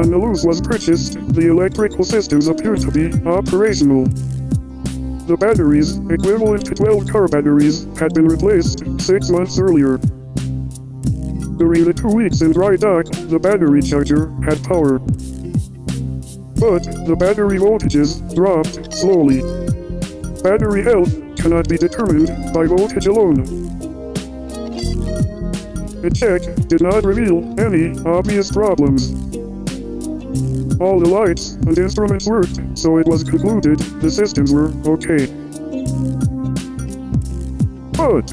On the Loose was purchased, the electrical systems appeared to be operational. The batteries, equivalent to 12 car batteries, had been replaced 6 months earlier. During the 2 weeks in dry dock, the battery charger had power. But the battery voltages dropped slowly. Battery health cannot be determined by voltage alone. A check did not reveal any obvious problems. All the lights and instruments worked, so it was concluded the systems were okay. But,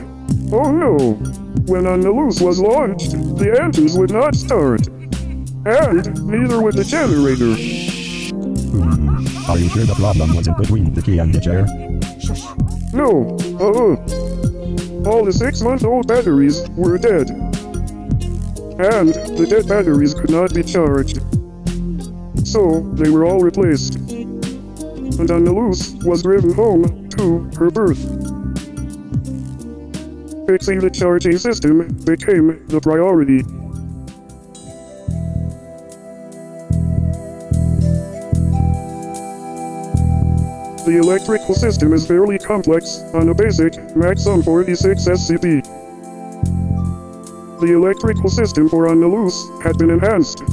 oh no, when On the Loose was launched, the engines would not start. And neither would the generator. Are you sure the problem wasn't between the key and the chair? No, all the 6-month-old batteries were dead. And the dead batteries could not be charged. So, they were all replaced. And On the Loose was driven home to her berth. Fixing the charging system became the priority. The electrical system is fairly complex on a basic Maxim 46 SCP. The electrical system for On the Loose had been enhanced.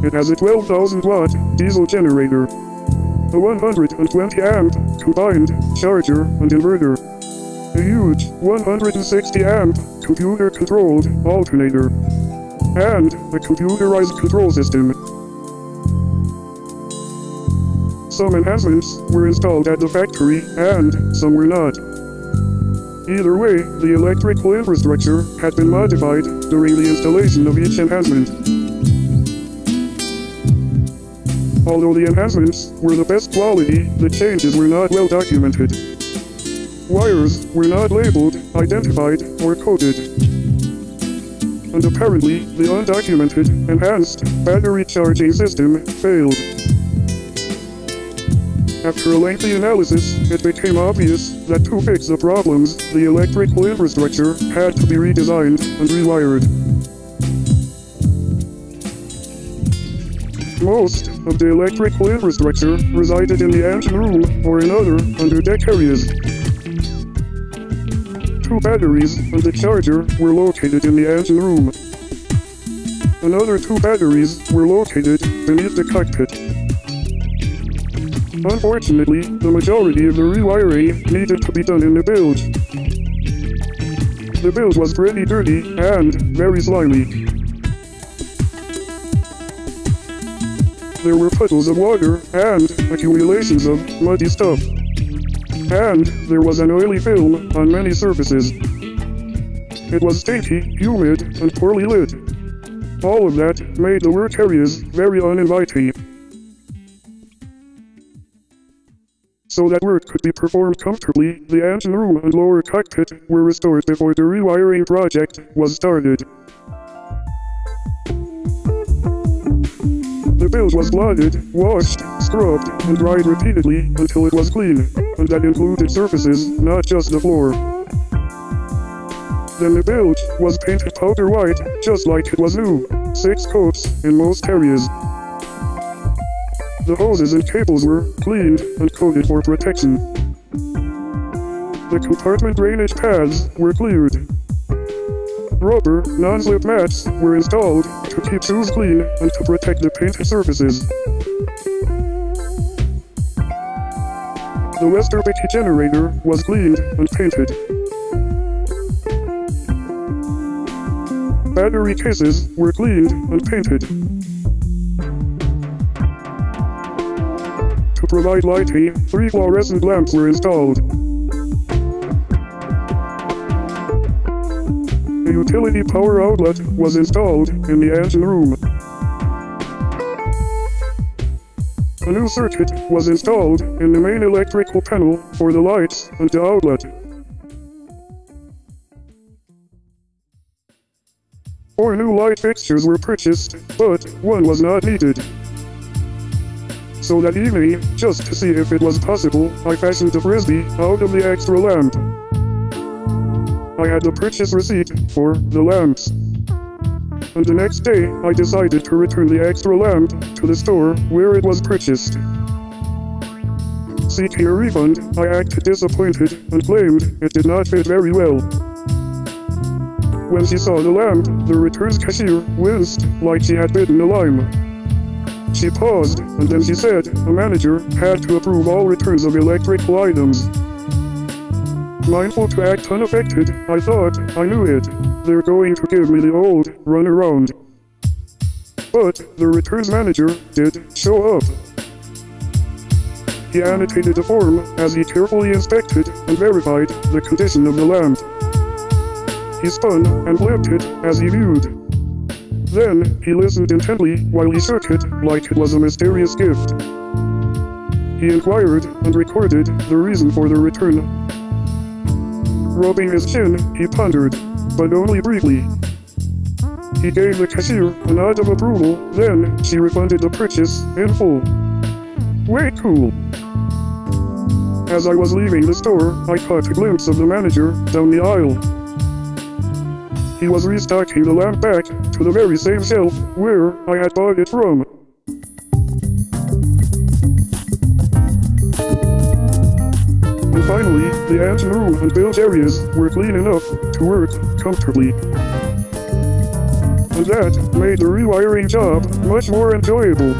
It has a 12,000-watt diesel generator, a 120-amp combined charger and inverter, a huge 160-amp computer-controlled alternator, and a computerized control system. Some enhancements were installed at the factory, and some were not. Either way, the electrical infrastructure had been modified during the installation of each enhancement. Although the enhancements were the best quality, the changes were not well documented. Wires were not labeled, identified, or coded. And apparently, the undocumented, enhanced battery charging system failed. After a lengthy analysis, it became obvious that to fix the problems, the electrical infrastructure had to be redesigned and rewired. Most of the electrical infrastructure resided in the engine room or in other underdeck areas. 2 batteries and the charger were located in the engine room. Another 2 batteries were located beneath the cockpit. Unfortunately, the majority of the rewiring needed to be done in the bilge. The bilge was pretty dirty and very slimy. There were puddles of water and accumulations of muddy stuff. And there was an oily film on many surfaces. It was stinky, humid, and poorly lit. All of that made the work areas very uninviting. So that work could be performed comfortably, the engine room and lower cockpit were restored before the rewiring project was started. The bilge was blotted, washed, scrubbed, and dried repeatedly until it was clean, and that included surfaces, not just the floor. Then the bilge was painted powder white, just like it was new, 6 coats in most areas. The hoses and cables were cleaned and coated for protection. The compartment drainage pads were cleared. Rubber, non-slip mats were installed to keep shoes clean and to protect the painted surfaces. The Westerbeke generator was cleaned and painted. Battery cases were cleaned and painted. To provide lighting, 3 fluorescent lamps were installed. A utility power outlet was installed in the engine room. A new circuit was installed in the main electrical panel for the lights and the outlet. 4 new light fixtures were purchased, but 1 was not needed. So that evening, just to see if it was possible, I fashioned a frisbee out of the extra lamp. I had the purchase receipt for the lamps. and the next day I decided to return the extra lamp to the store where it was purchased. Seeking a refund, I acted disappointed and claimed it did not fit very well. When she saw the lamp, the returns cashier winced like she had bitten a lime. She paused, and then she said a manager had to approve all returns of electrical items. Mindful to act unaffected, I thought, I knew it. They're going to give me the old runaround. But the returns manager did show up. He annotated the form as he carefully inspected and verified the condition of the lamp. He spun and flipped it as he viewed. Then, he listened intently while he shook it like it was a mysterious gift. He inquired and recorded the reason for the return. Rubbing his chin, he pondered, but only briefly. He gave the cashier a nod of approval, then she refunded the purchase in full. Way cool. As I was leaving the store, I caught a glimpse of the manager down the aisle. He was restocking the lamp back to the very same shelf where I had bought it from. And finally, the engine room and bilge areas were clean enough to work comfortably. And that made the rewiring job much more enjoyable.